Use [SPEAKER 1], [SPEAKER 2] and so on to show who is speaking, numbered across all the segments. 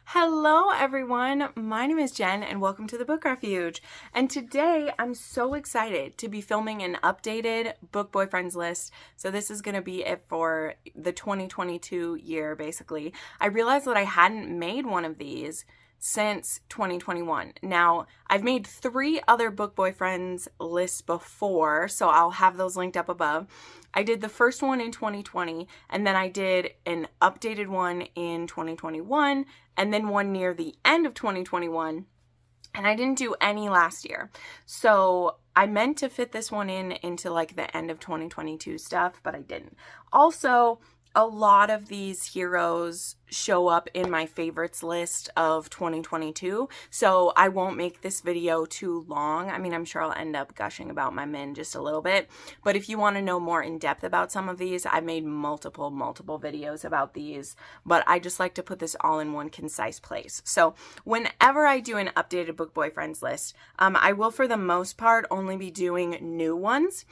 [SPEAKER 1] Hello everyone, my name is Jen and welcome to the Book Refuge. And today I'm so excited to be filming an updated book boyfriends list. So this is going to be it for the 2022 year basically. I realized that I hadn't made one of these since 2021. Now, I've made 3 other book boyfriends lists before, so I'll have those linked up above. I did the first one in 2020, and then I did an updated one in 2021, and then one near the end of 2021, and I didn't do any last year. So I meant to fit this one into like the end of 2022 stuff, but I didn't. Also, a lot of these heroes show up in my favorites list of 2022, so I won't make this video too long. I mean, I'm sure I'll end up gushing about my men just a little bit, but if you want to know more in depth about some of these, I've made multiple videos about these, but I just like to put this all in one concise place. So whenever I do an updated book boyfriends list, I will for the most part only be doing new ones.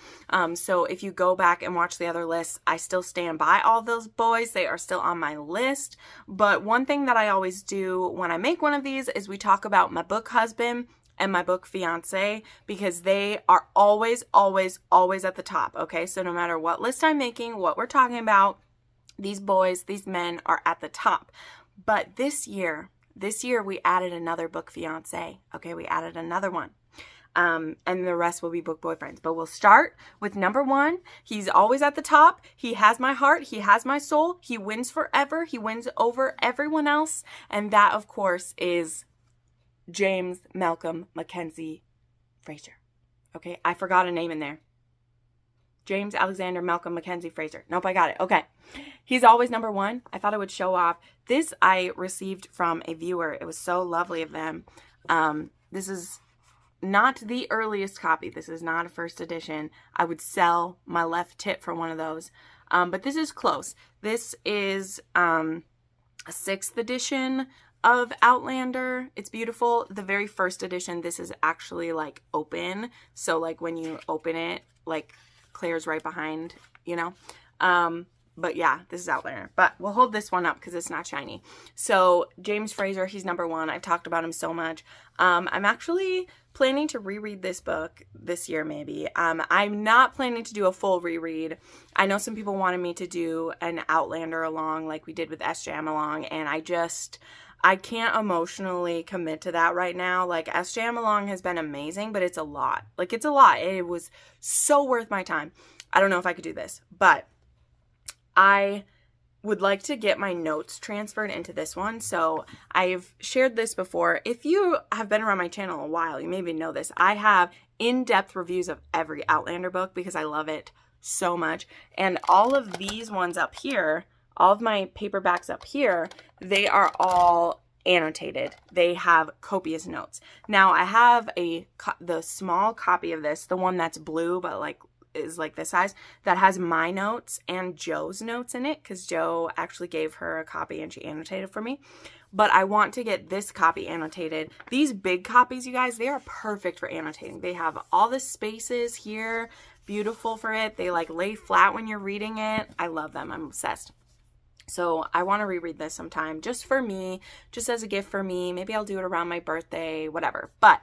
[SPEAKER 1] So if you go back and watch the other lists, I still stand by all those boys. They are still on my list. But one thing that I always do when I make one of these is we talk about my book husband and my book fiance, because they are always at the top, okay? So no matter what list I'm making, what we're talking about, these boys, these men are at the top. But this year we added another book fiance, okay? We added another one. And the rest will be book boyfriends. But we'll start with number 1. He's always at the top. He has my heart. He has my soul. He wins forever. He wins over everyone else. And that, of course, is James Malcolm Mackenzie Fraser. Okay, I forgot a name in there. James Alexander Malcolm Mackenzie Fraser. Nope, I got it. Okay. He's always number 1. I thought it would show off. This I received from a viewer. It was so lovely of them. This is not the earliest copy. This is not a first edition. I would sell my left tit for one of those. But this is close. This is a 6th edition of Outlander. It's beautiful. The very first edition, this is actually like open. So like when you open it, like Claire's right behind, you know. But yeah, this is Outlander. But we'll hold this one up because it's not shiny. So James Fraser, he's number 1. I've talked about him so much. I'm actually planning to reread this book this year maybe. I'm not planning to do a full reread. I know some people wanted me to do an Outlander along like we did with SJM along, and I can't emotionally commit to that right now. Like, SJM along has been amazing, but it's a lot. Like, it's a lot. It was so worth my time. I don't know if I could do this, but I would like to get my notes transferred into this one. So I've shared this before. If you have been around my channel a while, you maybe know this. I have in-depth reviews of every Outlander book because I love it so much. And all of these ones up here, all of my paperbacks up here, they are all annotated. They have copious notes. Now I have the small copy of this, the one that's blue, but like is like this size, that has my notes and Joe's notes in it, because Joe actually gave her a copy and she annotated for me. But I want to get this copy annotated. These big copies, you guys, they are perfect for annotating. They have all the spaces here, beautiful for it. They like lay flat when you're reading it. I love them. I'm obsessed. So I want to reread this sometime just for me, just as a gift for me. Maybe I'll do it around my birthday, whatever. But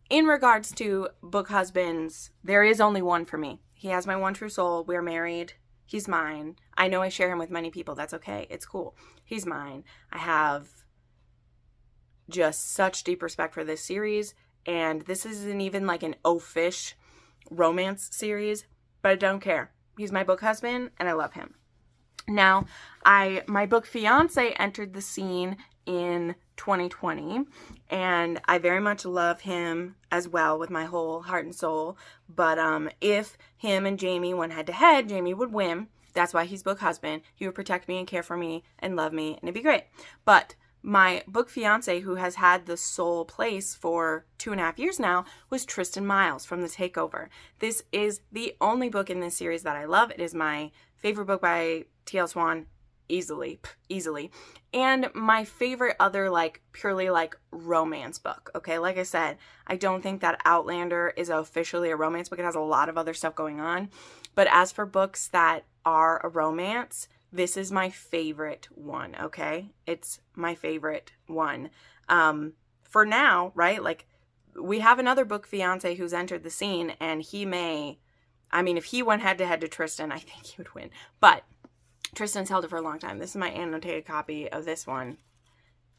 [SPEAKER 1] in regards to book husbands, there is only one for me. He has my one true soul. We're married. He's mine. I know I share him with many people. That's okay. It's cool. He's mine. I have just such deep respect for this series. And this isn't even like an oafish romance series, but I don't care. He's my book husband and I love him. Now, my book fiance entered the scene in 2020, and I very much love him as well with my whole heart and soul. But if him and Jamie went head to head, Jamie would win. That's why he's book husband. He would protect me and care for me and love me, and it'd be great. But my book fiance, who has had the sole place for 2.5 years now, was Tristan Miles from The Takeover. This is the only book in this series that I love. It is my favorite book by T.L. Swan, easily. And my favorite other like purely like romance book. Okay, like I said, I don't think that Outlander is officially a romance book. It has a lot of other stuff going on. But as for books that are a romance, this is my favorite one, okay? It's my favorite one. For now, right? Like, we have another book fiance who's entered the scene, and he may, I mean, if he went head-to-head to Tristan, I think he would win. But Tristan's held it for a long time. This is my annotated copy of this one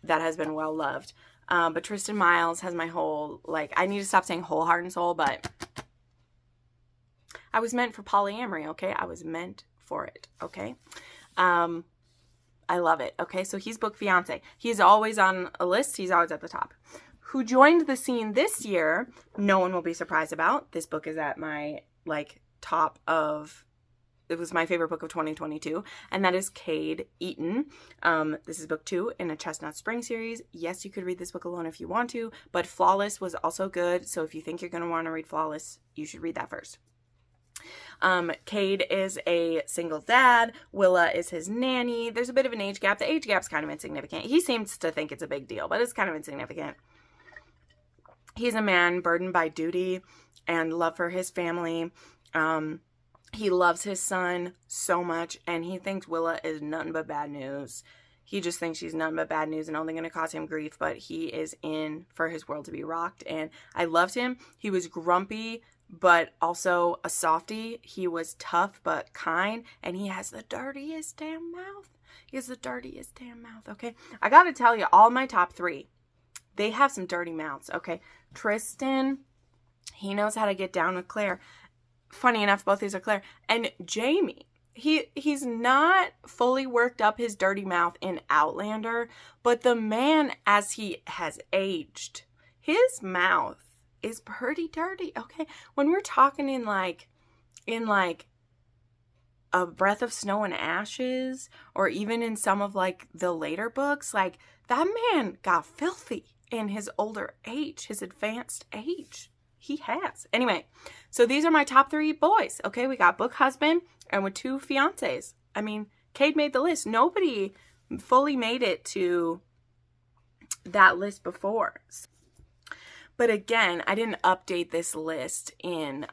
[SPEAKER 1] that has been well-loved. But Tristan Miles has my whole, like, I need to stop saying whole heart and soul, but I was meant for polyamory, okay? I was meant for it, okay? I love it, okay? So he's book fiance. He's always on a list. He's always at the top. Who joined the scene this year, no one will be surprised about. This book is at my, like, top of, it was my favorite book of 2022, and that is Cade Eaton. This is book 2 in a Chestnut Spring series. Yes, you could read this book alone if you want to, but Flawless was also good, so if you think you're going to want to read Flawless, you should read that first. Cade is a single dad. Willa is his nanny. There's a bit of an age gap. The age gap's kind of insignificant. He seems to think it's a big deal, but it's kind of insignificant. He's a man burdened by duty and love for his family. He loves his son so much, and he thinks Willa is nothing but bad news. He just thinks she's nothing but bad news and only going to cause him grief, but he is in for his world to be rocked, and I loved him. He was grumpy, but also a softie. He was tough but kind, and he has the dirtiest damn mouth. He has the dirtiest damn mouth, okay? I gotta tell you, all my top 3, they have some dirty mouths, okay? Tristan, he knows how to get down with Claire. Funny enough, both these are Claire. And Jamie, he's not fully worked up his dirty mouth in Outlander, but the man, as he has aged, his mouth is pretty dirty, okay? When we're talking in like A Breath of Snow and Ashes, or even in some of like the later books, like that man got filthy in his older age, his advanced age. He has. Anyway, so these are my top 3 boys, okay? We got book husband and with 2 fiancés. I mean, Cade made the list. Nobody fully made it to that list before. But again, I didn't update this list in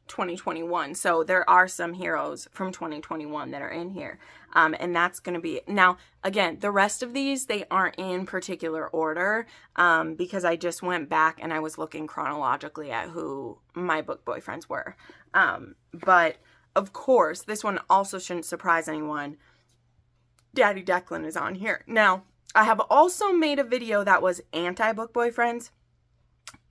[SPEAKER 1] 2021. So there are some heroes from 2021 that are in here. And that's going to be, now, again, the rest of these, they aren't in particular order because I just went back and I was looking chronologically at who my book boyfriends were. But of course, this one also shouldn't surprise anyone. Daddy Declan is on here. Now, I have also made a video that was anti-book boyfriends.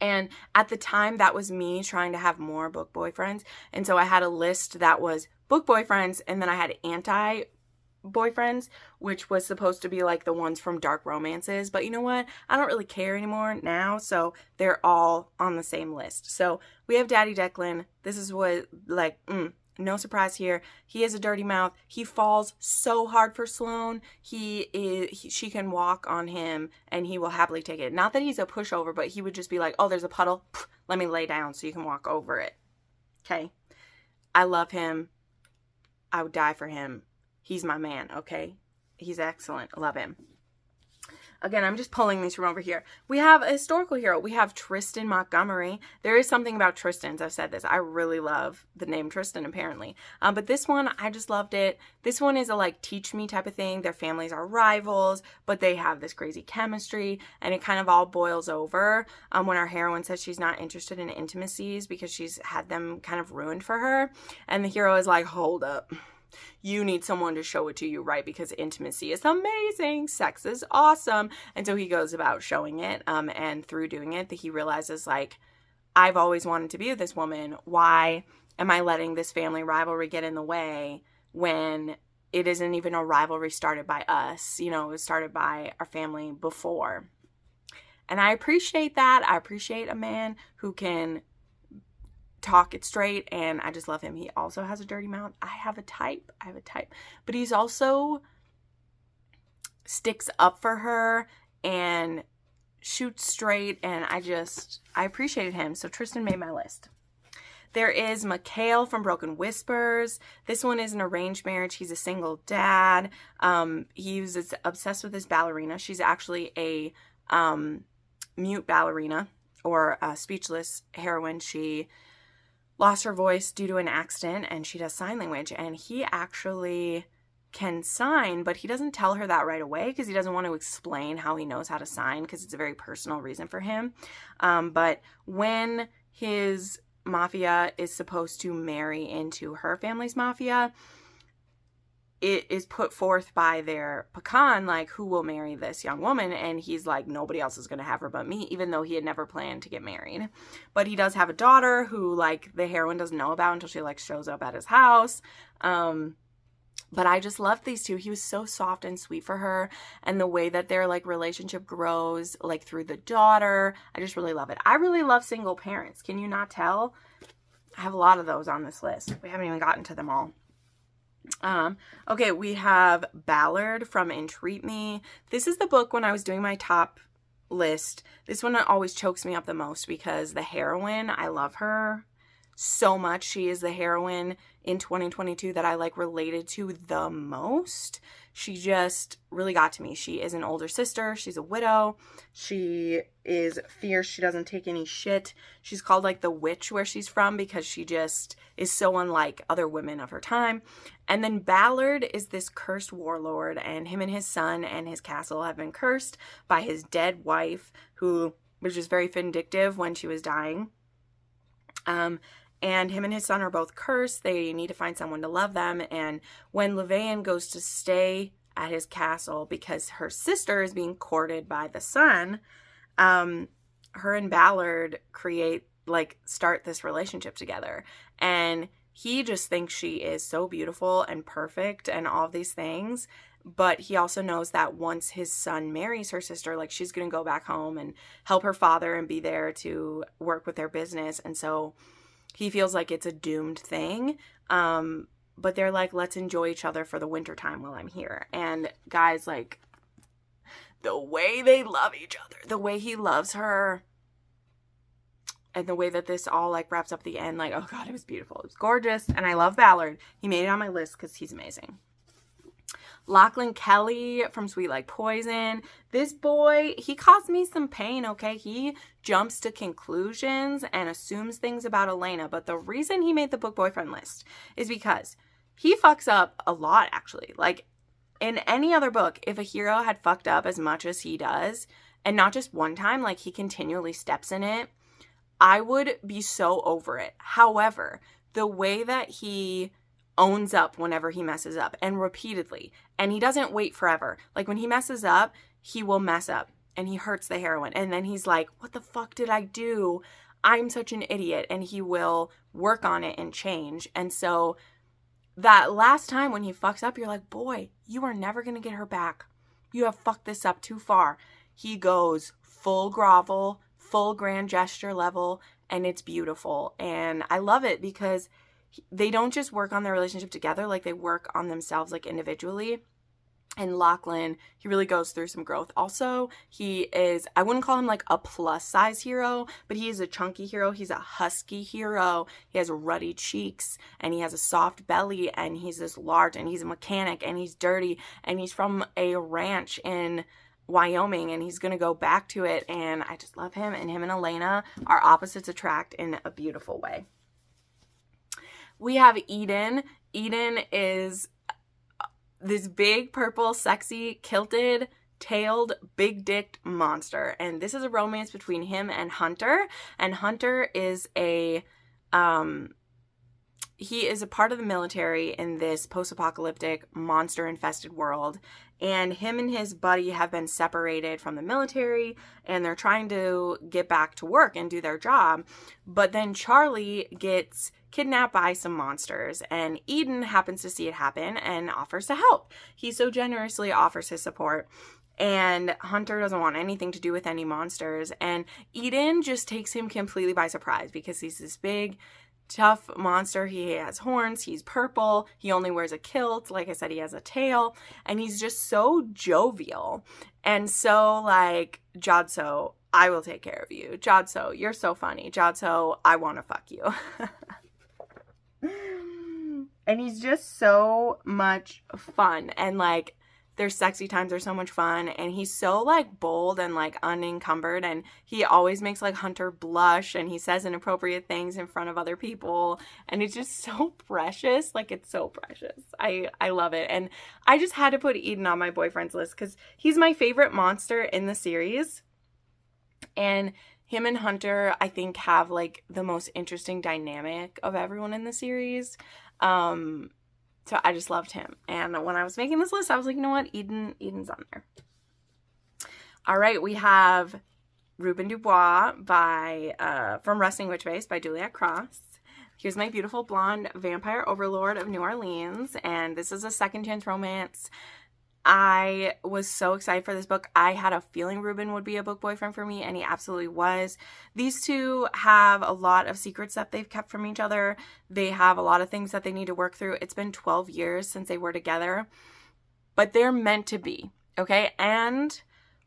[SPEAKER 1] And at the time, that was me trying to have more book boyfriends. And so I had a list that was book boyfriends, and then I had anti-boyfriends, which was supposed to be like the ones from dark romances. But you know what? I don't really care anymore now, so they're all on the same list. So we have Daddy Declan. This is what, like, no surprise here. He has a dirty mouth. He falls so hard for Sloane. She can walk on him and he will happily take it. Not that he's a pushover, but he would just be like, oh, there's a puddle. Let me lay down so you can walk over it. Okay. I love him. I would die for him. He's my man. Okay. He's excellent. I love him. Again, I'm just pulling these from over here. We have a historical hero. We have Tristan Montgomery. There is something about Tristans. I've said this. I really love the name Tristan, apparently. But this one, I just loved it. This one is a, like, teach me type of thing. Their families are rivals, but they have this crazy chemistry, and it kind of all boils over when our heroine says she's not interested in intimacies because she's had them kind of ruined for her. And the hero is like, hold up. You need someone to show it to you, right? Because intimacy is amazing. Sex is awesome. And so he goes about showing it. And through doing it, he realizes, like, I've always wanted to be with this woman. Why am I letting this family rivalry get in the way when it isn't even a rivalry started by us? You know, it was started by our family before. And I appreciate that. I appreciate a man who can talk it straight, and I just love him. He also has a dirty mouth. I have a type, but he's also sticks up for her and shoots straight, and I appreciated him. So Tristan made my list. There is Mikhail from Broken Whispers. This one is an arranged marriage. He's a single dad. He was obsessed with his ballerina. She's actually a mute ballerina, or a speechless heroine. She lost her voice due to an accident, and she does sign language, and he actually can sign, but he doesn't tell her that right away because he doesn't want to explain how he knows how to sign because it's a very personal reason for him. But when his mafia is supposed to marry into her family's mafia, it is put forth by their pecan, like, who will marry this young woman? And he's like, nobody else is going to have her but me, even though he had never planned to get married. But he does have a daughter who, like, the heroine doesn't know about until she, like, shows up at his house. But I just loved these two. He was so soft and sweet for her. And the way that their, like, relationship grows, like, through the daughter, I just really love it. I really love single parents. Can you not tell? I have a lot of those on this list. We haven't even gotten to them all. Okay, we have Ballard from Entreat Me. This is the book when I was doing my top list. This one always chokes me up the most because the heroine, I love her so much. She is the heroine in 2022 that I, like, related to the most. She just really got to me. She is an older sister. She's a widow. She is fierce. She doesn't take any shit. She's called, like, the witch where she's from because she just is so unlike other women of her time. And then Ballard is this cursed warlord, and him and his son and his castle have been cursed by his dead wife, who was just very vindictive when she was dying. And him and his son are both cursed. They need to find someone to love them. And when Levain goes to stay at his castle because her sister is being courted by the son, her and Ballard start this relationship together. And he just thinks she is so beautiful and perfect and all of these things. But he also knows that once his son marries her sister, like, she's going to go back home and help her father and be there to work with their business. And so he feels like it's a doomed thing. But they're like, let's enjoy each other for the winter time while I'm here. And guys, like, the way they love each other, the way he loves her, and the way that this all, like, wraps up the end, like, oh God, it was beautiful. It was gorgeous. And I love Ballard. He made it on my list because he's amazing. Lachlan Kelly from Sweet Like Poison. This boy, he caused me some pain, okay? He jumps to conclusions and assumes things about Elena. But the reason he made the book boyfriend list is because he fucks up a lot, actually. Like, in any other book, if a hero had fucked up as much as he does, and not just one time, like, he continually steps in it, I would be so over it. However, the way that he owns up whenever he messes up, and repeatedly, and he doesn't wait forever. Like, when he messes up, he will mess up and he hurts the heroine, and then he's like, what the fuck did I do? I'm such an idiot. And he will work on it and change. And so that last time when he fucks up, you're like, boy, you are never gonna get her back. You have fucked this up too far. He goes full grovel, full grand gesture level, and it's beautiful. And I love it because they don't just work on their relationship together, like, they work on themselves, like, individually. And Lachlan, he really goes through some growth. Also, he is, I wouldn't call him, like, a plus size hero, but he is a chunky hero. He's a husky hero. He has ruddy cheeks, and he has a soft belly, and he's this large, and he's a mechanic, and he's dirty, and he's from a ranch in Wyoming, and he's going to go back to it. And I just love him. And him and Elena are opposites attract in a beautiful way. We have Eden. Eden is this big, purple, sexy, kilted, tailed, big-dicked monster. And this is a romance between him and Hunter. And Hunter is he is a part of the military in this post-apocalyptic, monster-infested world. And him and his buddy have been separated from the military, and they're trying to get back to work and do their job. But then Charlie gets kidnapped by some monsters, and Eden happens to see it happen and offers to help. He so generously offers his support, and Hunter doesn't want anything to do with any monsters. And Eden just takes him completely by surprise because he's this big, tough monster. He has horns, he's purple, he only wears a kilt, like I said, he has a tail, and he's just so jovial. And so, like, Jodso, I will take care of you. Jodso, you're so funny. Jodso, I want to fuck you. And he's just so much fun. And, like, their sexy times are so much fun, and he's so like bold and like unencumbered, and he always makes like Hunter blush, and he says inappropriate things in front of other people, and it's just so precious. Like, it's so precious. I love it. And I just had to put Eden on my boyfriends list because he's my favorite monster in the series, and him and Hunter, I think, have like the most interesting dynamic of everyone in the series. So I just loved him. And when I was making this list, I was like, you know what? Eden's on there. All right, we have Ruben Dubois by from Wrestling Witch Face by Juliet Cross. Here's my beautiful blonde vampire overlord of New Orleans, and this is a second chance romance. I was so excited for this book. I had a feeling Ruben would be a book boyfriend for me, and he absolutely was. These two have a lot of secrets that they've kept from each other. They have a lot of things that they need to work through. It's been 12 years since they were together, but they're meant to be, okay? And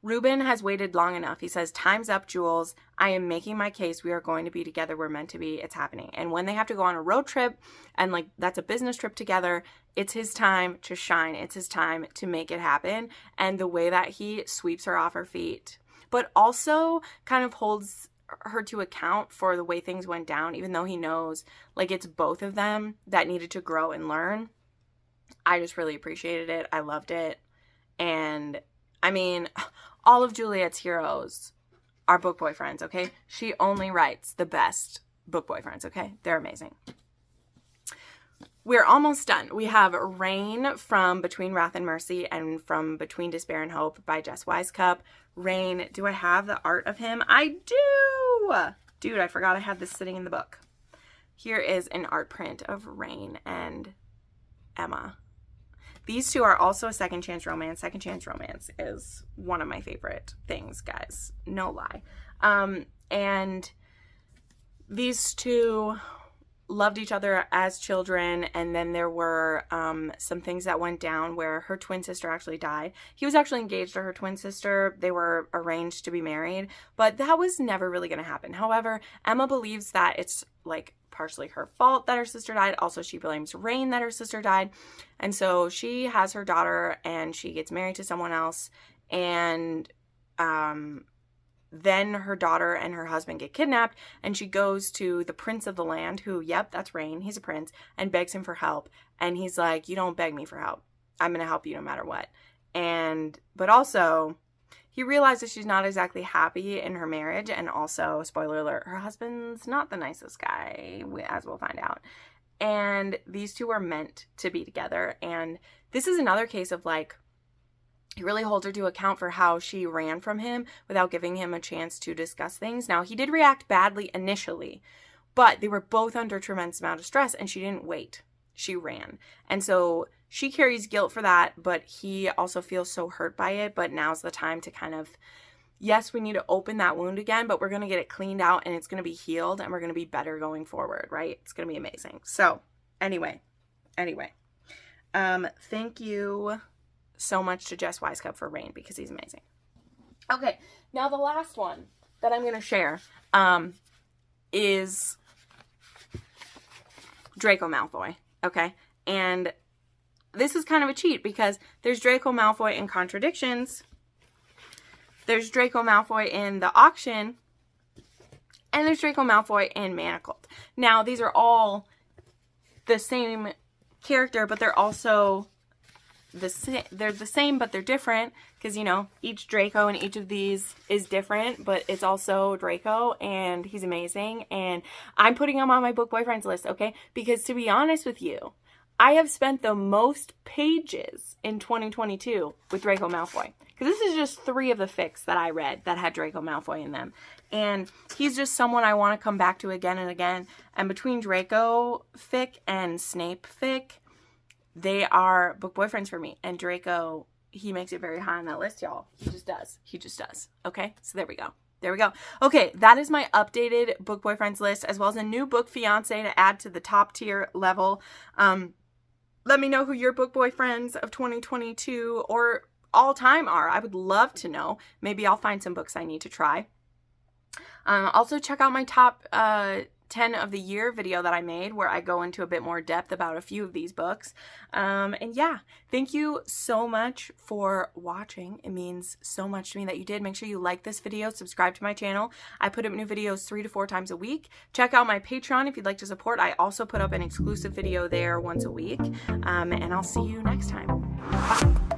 [SPEAKER 1] Ruben has waited long enough. He says, time's up, Jules. I am making my case. We are going to be together. We're meant to be. It's happening. And when they have to go on a road trip, and like that's a business trip together, it's his time to shine. It's his time to make it happen. And the way that he sweeps her off her feet, but also kind of holds her to account for the way things went down, even though he knows like it's both of them that needed to grow and learn. I just really appreciated it. I loved it. And I mean, all of Juliet's heroes are book boyfriends, okay? She only writes the best book boyfriends, okay? They're amazing. We're almost done. We have Rain from Between Wrath and Mercy and from Between Despair and Hope by Jess Wisecup. Rain, do I have the art of him? I do! Dude, I forgot I had this sitting in the book. Here is an art print of Rain and Emma. These two are also a second chance romance. Second chance romance is one of my favorite things, guys. No lie. And these two loved each other as children, and then there were some things that went down where her twin sister actually died. He was actually engaged to her twin sister. They were arranged to be married, but that was never really going to happen. However, Emma believes that it's like partially her fault that her sister died. Also, she blames Rain that her sister died. And so she has her daughter and she gets married to someone else. And then her daughter and her husband get kidnapped, and she goes to the prince of the land, who, yep, that's Rain. He's a prince, and begs him for help. And he's like, you don't beg me for help. I'm going to help you no matter what. But also, he realizes she's not exactly happy in her marriage. And also, spoiler alert, her husband's not the nicest guy, as we'll find out. And these two are meant to be together. And this is another case of like, he really holds her to account for how she ran from him without giving him a chance to discuss things. Now, he did react badly initially, but they were both under a tremendous amount of stress, and she didn't wait. She ran. And so she carries guilt for that, but he also feels so hurt by it. But now's the time to kind of, yes, we need to open that wound again, but we're going to get it cleaned out, and it's going to be healed, and we're going to be better going forward, right? It's going to be amazing. So anyway, thank you so much to Jess Wisecup for Rain, because he's amazing. Okay, now the last one that I'm going to share is Draco Malfoy, okay? And this is kind of a cheat because there's Draco Malfoy in Contradictions, there's Draco Malfoy in The Auction, and there's Draco Malfoy in Manacled. Now, these are all the same character, but they're also they're the same, but they're different, because, you know, each Draco in each of these is different, but it's also Draco, and he's amazing, and I'm putting him on my book boyfriends list, okay? Because to be honest with you, I have spent the most pages in 2022 with Draco Malfoy, because this is just 3 of the fics that I read that had Draco Malfoy in them, and he's just someone I want to come back to again and again. And between Draco fic and Snape fic, they are book boyfriends for me. And Draco, he makes it very high on that list, y'all. He just does. He just does. Okay? So there we go. There we go. Okay, that is my updated book boyfriends list, as well as a new book fiance to add to the top tier level. Let me know who your book boyfriends of 2022 or all time are. I would love to know. Maybe I'll find some books I need to try. Also, check out my top 10 of the year video that I made where I go into a bit more depth about a few of these books. And yeah, thank you so much for watching. It means so much to me that you did. Make sure you like this video, subscribe to my channel. I put up new videos 3 to 4 times a week. Check out my Patreon if you'd like to support. I also put up an exclusive video there once a week. And I'll see you next time. Bye.